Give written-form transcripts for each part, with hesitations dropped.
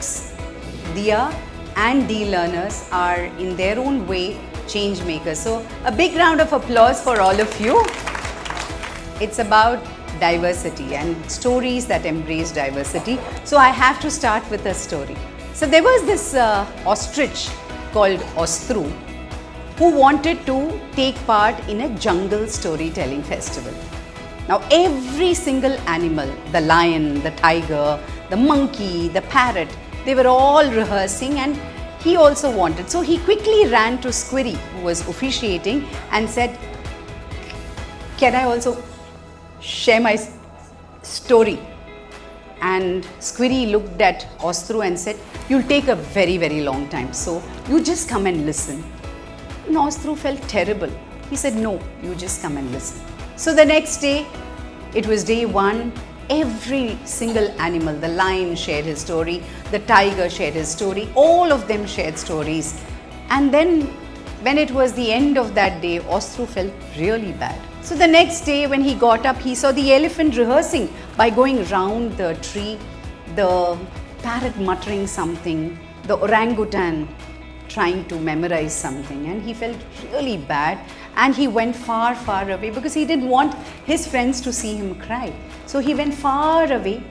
books, Diya and DLearners, are in their own way change makers. So a big round of applause for all of you. It's about diversity and stories that embrace diversity. So I have to start with a story. So there was this ostrich called Ostru who wanted to take part in a jungle storytelling festival. Now every single animal, the lion, the tiger, the monkey, the parrot, they were all rehearsing, and he also wanted. So he quickly ran to Squirry, who was officiating, and said, "Can I also share my story?" And Squirry looked at Ostru and said, "You'll take a very, very long time, so you just come and listen." And Ostru felt terrible. He said, "No, you just come and listen." So the next day, it was day one. Every single animal, the lion shared his story, the tiger shared his story, all of them shared stories. And then when it was the end of that day, Ostru felt really bad. So the next day when he got up, he saw the elephant rehearsing by going round the tree, the parrot muttering something, the orangutan trying to memorize something, and he felt really bad, and he went far, far away because he didn't want his friends to see him cry. So he went far away,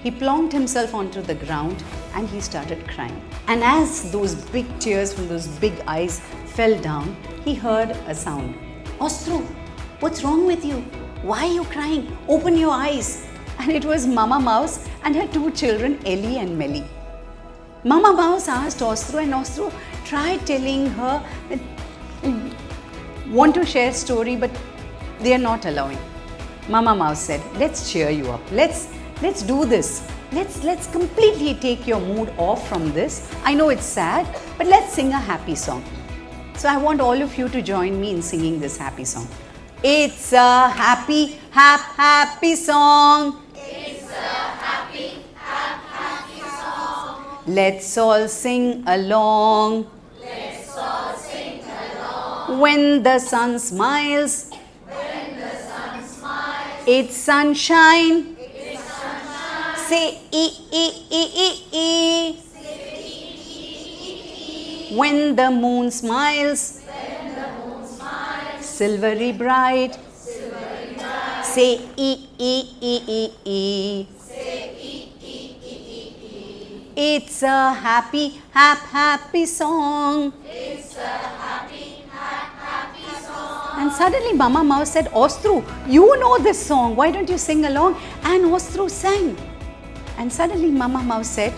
he plonked himself onto the ground, and he started crying. And as those big tears from those big eyes fell down, he heard a sound. "Ostru, what's wrong with you? Why are you crying? Open your eyes." And it was Mama Mouse and her two children, Ellie and Melly. Mama Mouse asked Ostru, and Ostru tried telling her that want to share story, but they are not allowing. Mama Mouse said, "Let's cheer you up. Let's do this. Let's completely take your mood off from this. I know it's sad, but let's sing a happy song." So I want all of you to join me in singing this happy song. It's a happy, happy song. It's a happy, happy song. Let's all sing along. Let's all sing along. When the sun smiles, When the sun smiles, it's sunshine. it's sunshine. Say e e e e e. When the moon smiles, When the moon smiles, silvery bright. silvery bright. Say e e e e e. Say e e e e e. It's a happy, happy song. It's a happy, happy song. And suddenly Mama Mouse said, "Ostru, you know this song. Why don't you sing along?" And Ostru sang. And suddenly Mama Mouse said,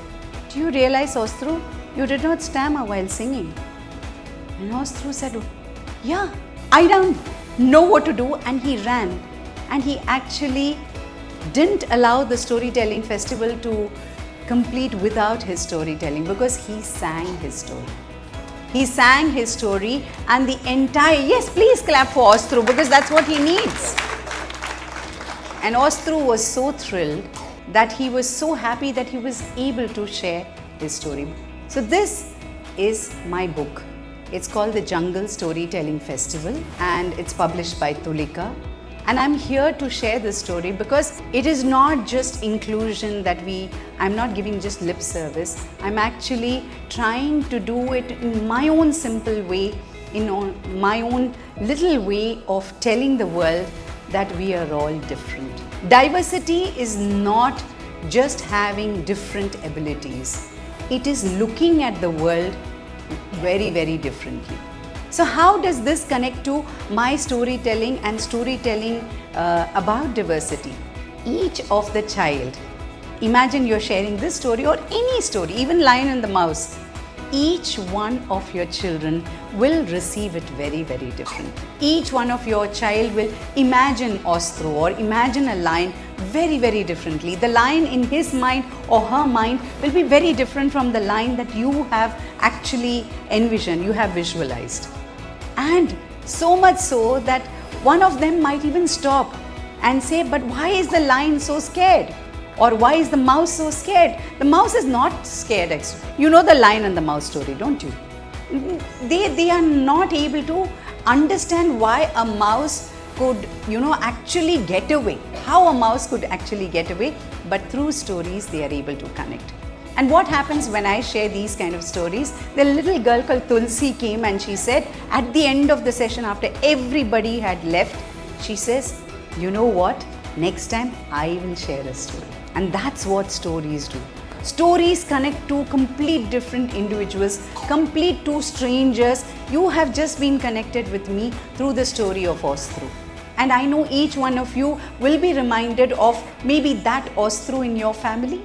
"Do you realize, Ostru, you did not stammer while singing?" And Ostru said, "Yeah, I don't know what to do." And he ran. And he actually didn't allow the storytelling festival to complete without his storytelling, because he sang his story. He sang his story, and the entire, yes, please clap for Ostru, because that's what he needs. And Ostru was so thrilled that he was so happy that he was able to share his story. So this is my book. It's called the Jungle Storytelling Festival, and it's published by Tulika. And I'm here to share this story because it is not just inclusion that I'm not giving just lip service. I'm actually trying to do it in my own simple way, in my own little way of telling the world that we are all different. Diversity is not just having different abilities. It is looking at the world very, very differently. So how does this connect to my storytelling and storytelling about diversity? Each of the child, imagine you're sharing this story or any story, even Lion and the Mouse. Each one of your children will receive it very, very differently. Each one of your child will imagine Ostru or imagine a lion very, very differently. The lion in his mind or her mind will be very different from the lion that you have actually envisioned, you have visualized. And so much so that one of them might even stop and say, "But why is the lion so scared? Or why is the mouse so scared?" The mouse is not scared. You know the lion and the mouse story, don't you? They are not able to understand why a mouse could, actually get away. How a mouse could actually get away, but through stories they are able to connect. And what happens when I share these kind of stories? The little girl called Tulsi came and she said, at the end of the session, after everybody had left, she says, you know what? Next time I will share a story. And that's what stories do. Stories connect two complete different individuals, complete two strangers. You have just been connected with me through the story of Ostru. And I know each one of you will be reminded of maybe that Ostru in your family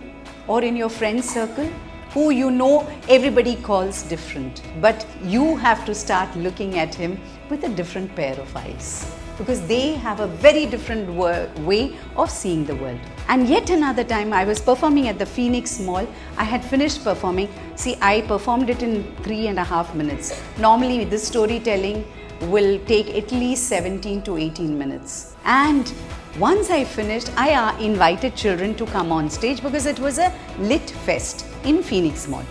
or in your friend circle, who you know everybody calls different. But you have to start looking at him with a different pair of eyes, because they have a very different way of seeing the world. And yet another time I was performing at the Phoenix Mall. I had finished performing. See, I performed it in 3.5 minutes. Normally this storytelling will take at least 17 to 18 minutes. And once I finished, I invited children to come on stage because it was a lit fest in Phoenix Mall.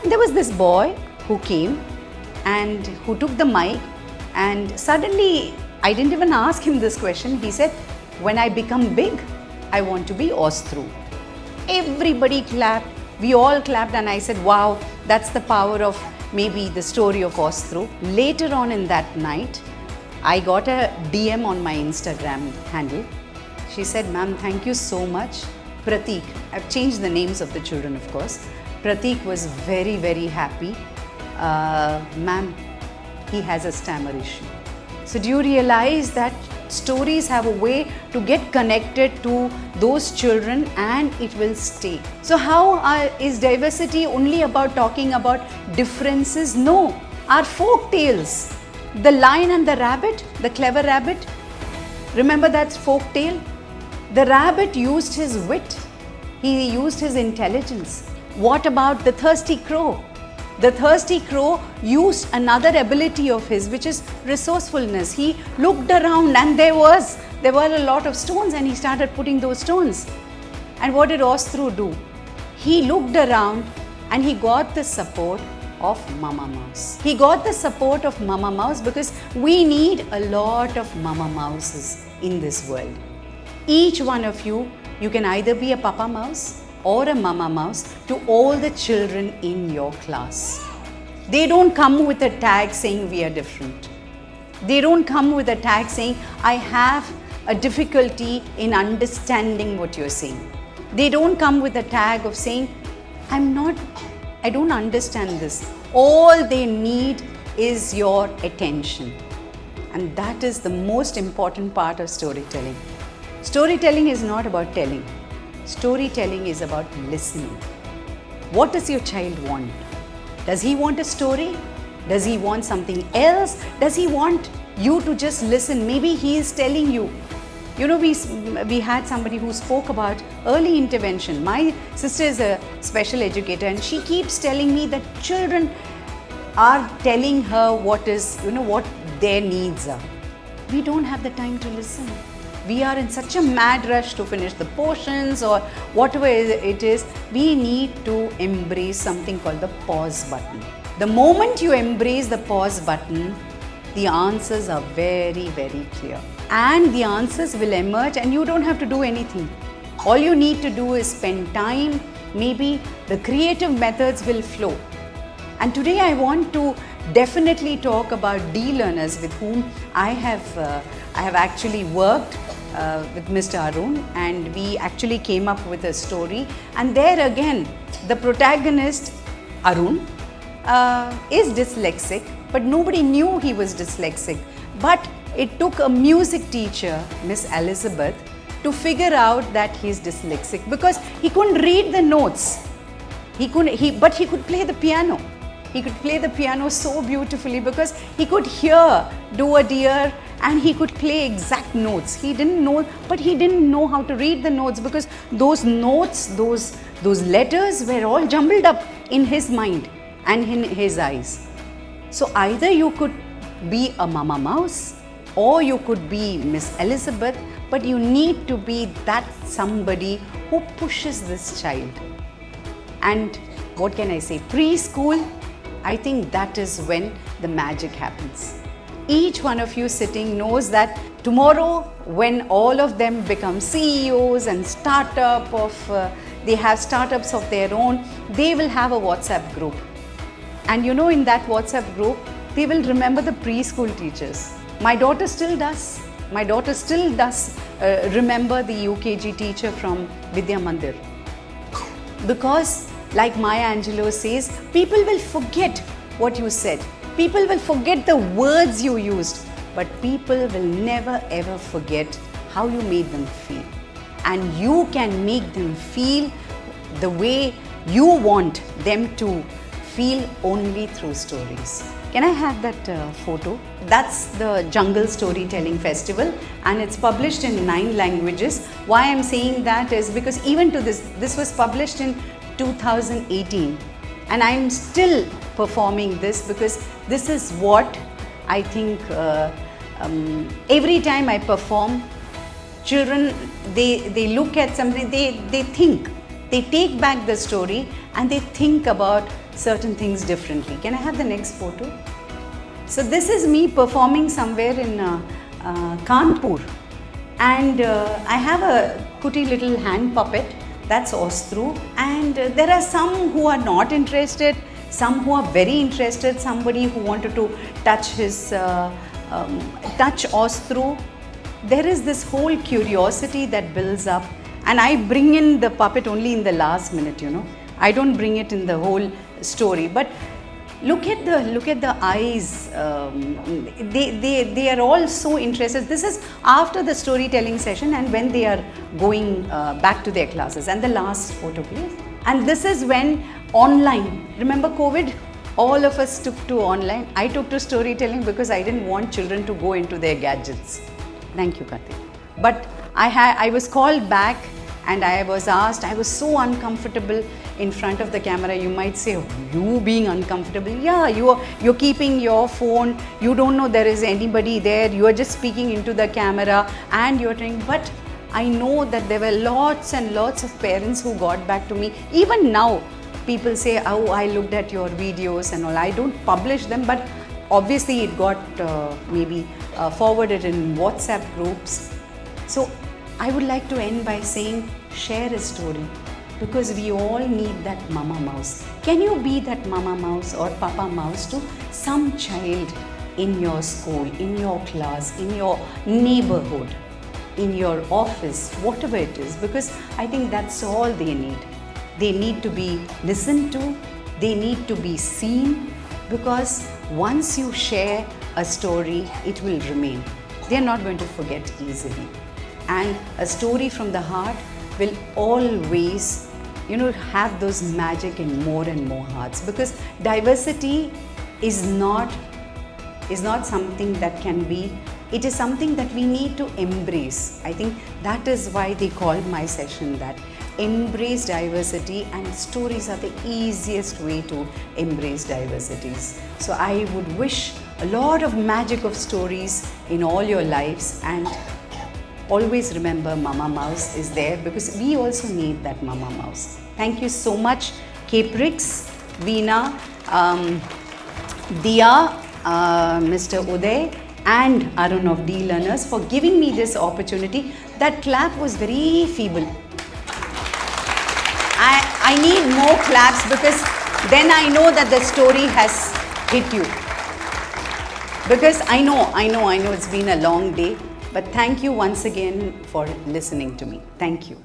And there was this boy who came and who took the mic, and suddenly I didn't even ask him this question. He said, when I become big, I want to be Ostru. Everybody clapped. We all clapped, and I said, wow, that's the power of maybe the story of Ostru. Later on in that night, I got a DM on my Instagram handle. She said, ma'am, thank you so much. Pratik, I've changed the names of the children, of course. Pratik was very, very happy. Ma'am, he has a stammer issue. So do you realize that stories have a way to get connected to those children and it will stay? So how is diversity only about talking about differences? No, our folk tales. The Lion and the Rabbit, the clever rabbit. Remember that folk tale? The rabbit used his wit. He used his intelligence. What about the thirsty crow? The thirsty crow used another ability of his, which is resourcefulness. He looked around and there were a lot of stones, and he started putting those stones. And what did Ostru do? He looked around and he got the support of Mama Mouse. He got the support of Mama Mouse because we need a lot of Mama Mouses in this world. Each one of you can either be a Papa Mouse or a Mama Mouse to all the children in your class. They don't come with a tag saying we are different. They don't come with a tag saying I have a difficulty in understanding what you're saying. They don't come with a tag of saying I don't understand this. All they need is your attention. And that is the most important part of storytelling. Storytelling is not about telling. Storytelling is about listening. What does your child want? Does he want a story? Does he want something else? Does he want you to just listen? Maybe he is telling you. You know, we had somebody who spoke about early intervention. My sister is a special educator, and she keeps telling me that children are telling her what their needs are. We don't have the time to listen. We are in such a mad rush to finish the portions or whatever it is. We need to embrace something called the pause button. The moment you embrace the pause button, the answers are very, very clear. And the answers will emerge, and you don't have to do anything. All you need to do is spend time. Maybe the creative methods will flow. And today I want to definitely talk about DLearners, with whom I have actually worked with Mr. Arun, and we actually came up with a story. And there again, the protagonist, Arun, is dyslexic, but nobody knew he was dyslexic. But it took a music teacher, Miss Elizabeth, to figure out that he's dyslexic, because he couldn't read the notes. But he could play the piano. He could play the piano so beautifully because he could hear "Do a Dear" and he could play exact notes. He didn't know, but he didn't know how to read the notes, because those notes, those letters were all jumbled up in his mind and in his eyes. So either you could be a Mama Mouse or you could be Miss Elizabeth, but you need to be that somebody who pushes this child. And what can I say? Preschool, I think that is when the magic happens. Each one of you sitting knows that tomorrow, when all of them become CEOs and startup of they have startups of their own, they will have a WhatsApp group. And you know, in that WhatsApp group, they will remember the preschool teachers. My daughter still does. My daughter still does remember the UKG teacher from Vidya Mandir. Because, like Maya Angelou says, people will forget what you said. People will forget the words you used. But people will never ever forget how you made them feel. And you can make them feel the way you want them to feel only through stories. Can I have that photo? That's the Jungle Storytelling Festival, and it's published in 9 languages. Why I'm saying that is because even to this was published in 2018, and I'm still performing this because this is what I think every time I perform, children, they look at something, they think, they take back the story and they think about certain things differently. Can I have the next photo? So this is me performing somewhere in Kanpur, and I have a cutie little hand puppet, that's Ostru, and there are some who are not interested, some who are very interested, somebody who wanted to touch his touch Ostru. There is this whole curiosity that builds up, and I bring in the puppet only in the last minute, you know. I don't bring it in the whole story, but look at the eyes. They are all so interested. This is after the storytelling session and when they are going back to their classes. And the last photo, please. And this is when online. Remember COVID? All of us took to online. I took to storytelling because I didn't want children to go into their gadgets. Thank you, Karthik. But I was called back and I was asked, I was so uncomfortable in front of the camera. You might say, oh, you being uncomfortable. Yeah, you're keeping your phone, you don't know there is anybody there, you are just speaking into the camera and you're trying. But I know that there were lots and lots of parents who got back to me. Even now, people say, oh, I looked at your videos and all. I don't publish them, but obviously it got maybe forwarded in WhatsApp groups. So I would like to end by saying, share a story, because we all need that mama mouse. Can you be that mama mouse or papa mouse to some child in your school, in your class, in your neighborhood, in your office, whatever it is? Because I think that's all they need. They need to be listened to, they need to be seen, because once you share a story, it will remain. They are not going to forget easily. And a story from the heart will always, you know, have those magic in more and more hearts, because diversity is not something that can be, it is something that we need to embrace. I think that is why they called my session that. Embrace diversity, and stories are the easiest way to embrace diversities. So I would wish a lot of magic of stories in all your lives, and always remember Mama Mouse is there, because we also need that Mama Mouse. Thank you so much, Caprix, Veena, Dia, Mr. Uday and Arun of DLearners for giving me this opportunity. That clap was very feeble. I need more claps, because then I know that the story has hit you. Because I know it's been a long day, but thank you once again for listening to me. Thank you.